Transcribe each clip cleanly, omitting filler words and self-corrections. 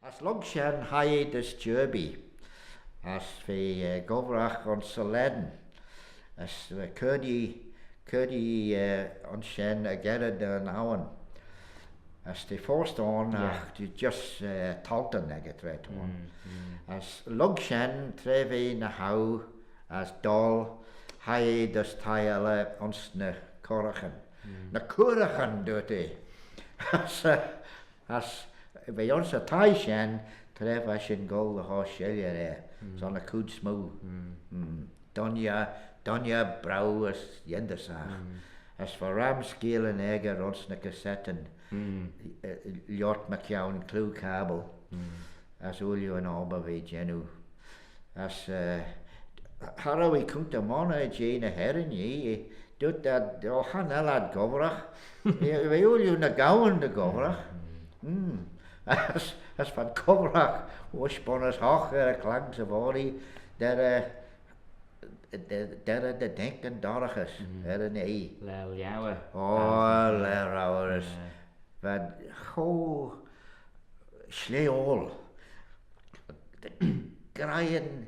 As log shen high this derby, as we govrach on Saleden, as Cuddy on shen again the hour. As the first on, you just talten get right one. As log shen treve na how as doll high this tile ons na korachen. Na korachen doet hij. As bij ons a Thie shen tref as in go the horse shellje so na kood smoo. Donja brau as jendersag. As for ram scale en eger ons na cassetten. Ljot mychione clue kabel. As ulju en alba ve genu. As Harrow kunt de manna jene herren je. Doet dat han elad govrach. We ulju na Ghaaue de govrach. As van govrach was hoch klank ze Foddee der de denken dorges nee. Lhiah. Oh, lhiah. But go sleol. Graien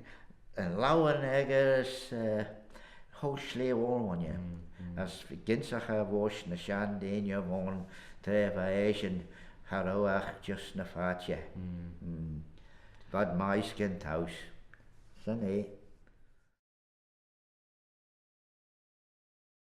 en lauwen eggers go sleol on je. As ginsach was na shan den je woon treva Asian haroach just na fatje. Wat maisken thuis. Sen